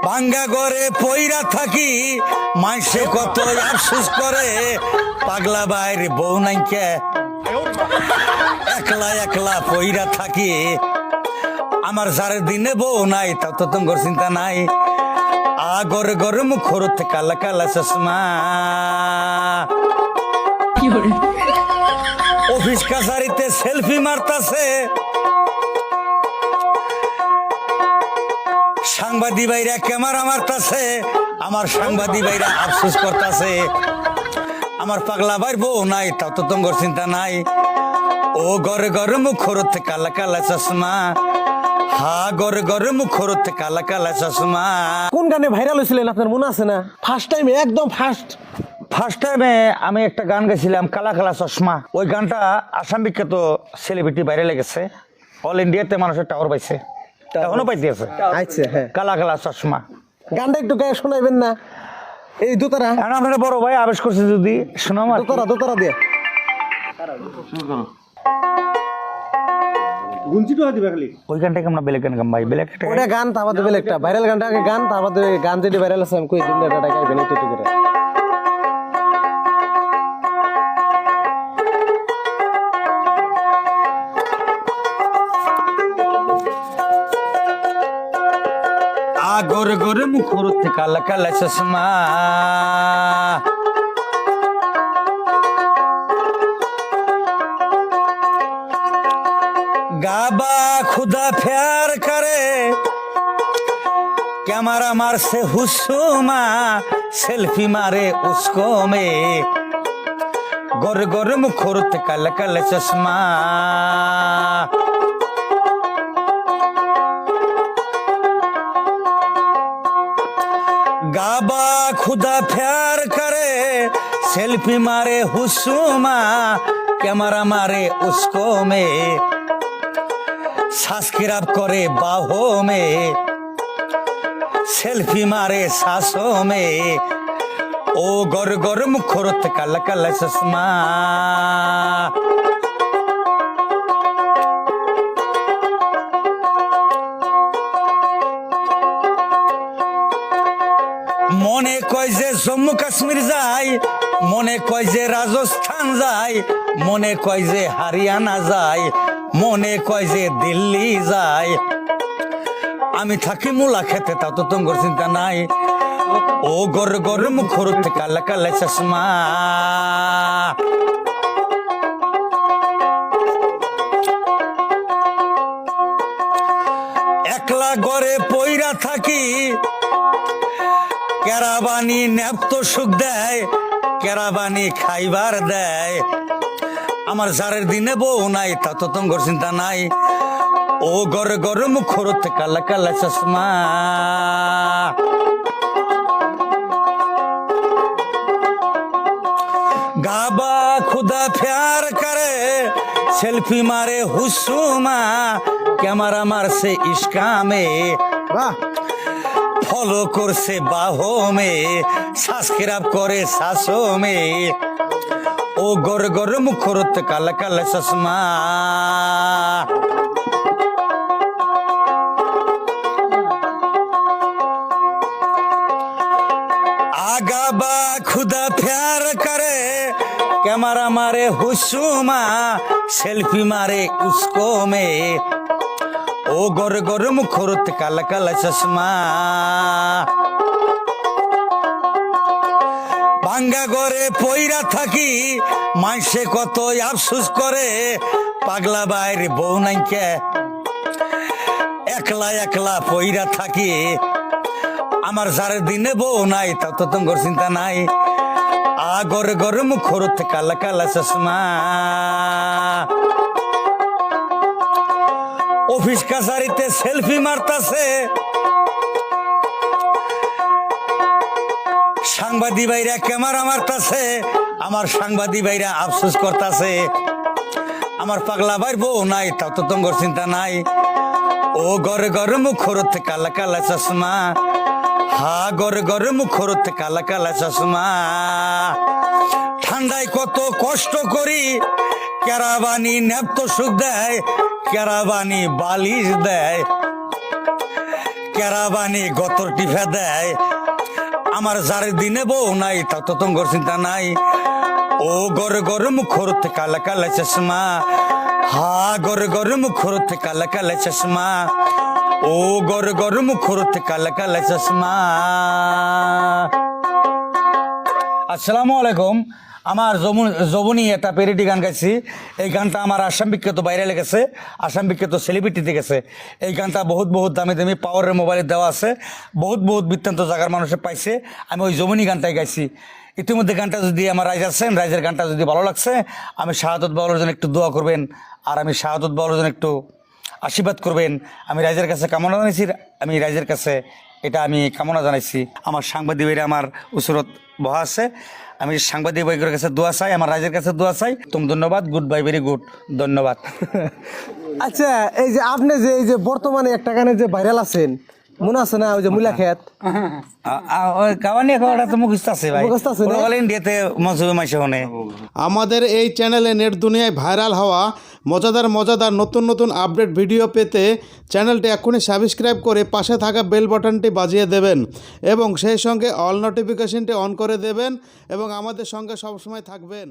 ভাঙ্গা ঘরে পইরা থাকি মাইসে কত আফসোস করে পাগলা বাইরে বউ নাইকে একলা একলা পইরা থাকি আমার যার দিনে বউ নাই তা তো তোমার চিন্তা নাই আগরে গরে মুখ খরতে কালা কালা চশমা অফিস কাছারিতে সেলফি মারতাছে সাংবাদিক ভাইরা ক্যামেরা মারতাছে আমার সাংবাদিক ভাইরা আফসোস করতেছে আমার পাগলা ভাই বউ নাই তাও তো তোমার চিন্তা নাই ও গরে গরে মুখ খরতে কালা কালা চশমা হা গরে গরে মুখ খরতে কালা কালা চশমা। কোন গানে ভাইরাল হয়েছিলেন আপনার মনে আছে না? ফার্স্ট টাইম, একদম ফার্স্ট টাইমে আমি একটা গান গেছিলাম কালা কালা চশমা। ওই গানটা আসাম বিখ্যাত সেলিব্রিটি বাইরে লেগেছে, অল ইন্ডিয়াতে মানুষের টাওয়ার পাইছে, এখনো পাইতে আছে। আচ্ছা, হ্যাঁ, কালা কালা চশমা গানটা একটু গায়ে শোনাইবেন না? এই দোতারা আপনার বড় ভাই আবেশ করছে, যদি শোনাম দোতারা দিয়ে ওই গানটাকে আমরা বেলেগ গান গাম ভাই, বেলেগ একটা ওটা গান তারপর দেবে একটা ভাইরাল গানটা আগে গান, তারপর গান যেটি ভাইরাল আছে আমি কই দিন এটা গাইবেন একটু একটু করে। আগর গরে মুখ খরতে কালা কালা চশমা गाबा खुदा प्यार करे कैमरा मार से हुस्सुमा सेल्फी मारे उसको में गोर गोर मुखुरत कल कल चश्मा गाबा खुदा प्यार करे सेल्फी मारे हुस्सुमा कैमरा मारे उसको में সাসকিরাব করে বাহো মে সেলফি মারে সাসো মে ও গর গর মুখরত কালা কালা চশমা মনে কয় যে জম্মু কাশ্মীর যায়, মনে কয় যে রাজস্থান যায়, মনে কয় যে হরিয়ানা যায়, মনে কয় যে দিল্লি যায়, আমি থাকি মুলা খেতে তাও তো তোমার চিন্তা নাই ও গর গর মুখরতে কালা কালা চশমা একলা গরে পইরা থাকি কেরাবানি নেপ্ত সুখ দেয়, কেরাবানি খাইবার দেয় আমার যারের দিনে বউ নাই তা তো তোমার চিন্তা নাই ও গরে গরে মুখ খরতে কালা কালা চশমা গাবা খুদা প্যার করে সেলফি মারে হুসুমা ক্যামেরা মারছে ইস্কামে ফলো করছে বাহো মে সাসকিরাব করে সাসো মে ও গর গর মুখরত কালা কালা চশমা আগাবা খুদা প্যার করে ক্যামেরা মারে হুসুমা সেলফি মারে উসকো মে ও গর গর মুখরত কালা কালা চশমা ভাঙ্গা ঘরে পইরা থাকি মাইসে কত আফসোস করে পাগলা বাইরে বউ নাইকে একলা একলা পইরা থাকি আমার যার দিনে বউ নাই তা তো তোমার চিন্তা নাই আগরে গরে মুখ খরতে কালা কালা চশমা অফিস কাছারিতে সেলফি মারতাছে সাংবাদিক ভাইরা ক্যামেরা মারতাছে আমার সাংবাদিক ভাইরা আফসোস করতেছে আমার পাগলা ভাই বউ নাই তাও তো তোমার চিন্তা নাই ও গরে গরে মুখ খরতে কালা কালা চশমা হা গরে গরে মুখ খরতে কালা কালা চশমা ঠান্ডায় কত কষ্ট করি কেরাবানি নেপ্ত সুখ দেয় কেরাবানি বালিশ দেয় কেরাবানি গতর টিফা দেয় আমার যার দিনে বউ নাই তা তো তোমার চিন্তা নাই ও গর গর মুখরতে কালা কালা চশমা হা গর গর মুখরতে কালা কালা চশমা ও গর গর মুখরতে কালা কালা চশমা। আসসালামু আলাইকুম। আমার যবনী একটা পেরিটি গান গাইছি। এই গানটা আমার আসাম বিখ্যাত বাইরে লেগেছে, আসাম বিখ্যাত সেলিব্রিটিতে গেছে। এই গানটা বহুত বহুত দামি দামি পাওয়ারের মোবাইলে দেওয়া আছে, বহুত বহুত বৃত্তান্ত জায়গার মানুষে পাইছে। আমি ওই যমুনী গানটাই গাইছি। ইতিমধ্যে গানটা যদি আমার রাইজ আছেন, রাইজের গানটা যদি ভালো লাগছে, আমি শাহাদত বাউলের জন্য একটু দোয়া করবেন, আর আমি শাহাদত বাউলের জন্য একটু আশীর্বাদ করবেন। আমি রাইজের কাছে কামনা জানাইছি, আমি রাইজের কাছে এটা আমি কামনা জানাইছি। আমার সাংবাদিক ভাইরা আমার উসরত বহা আছে, আমি সাংবাদিক ভাইয়ের কাছে দোয়া চাই, আমার রাইজের কাছে দোয়া চাই। তুমি ধন্যবাদ, গুড বাই, ভেরি গুড, ধন্যবাদ। আচ্ছা, এই যে আপনি যে এই যে বর্তমানে একটা গানে যে ভাইরাল আছেন, মনে আছে না ওই যে মুলা খেত? কাওয়ানি খাওয়াটা তো মুখস্থ আছে ভাই, মুখস্থ আছে না? অল ইন্ডিয়াতে মজুবে মাসে হনে। আমাদের এই চ্যানেলে নেট দুনিয়ায় ভাইরাল হওয়া মজাদার মজাদার নতুন নতুন আপডেট ভিডিও পেতে চ্যানেলটি এখনই সাবস্ক্রাইব করে পাশে থাকা বেল বাটনটি বাজিয়ে দেবেন এবং সেই সঙ্গে অল নোটিফিকেশনটি অন করে দেবেন এবং আমাদের সঙ্গে সবসময় থাকবেন।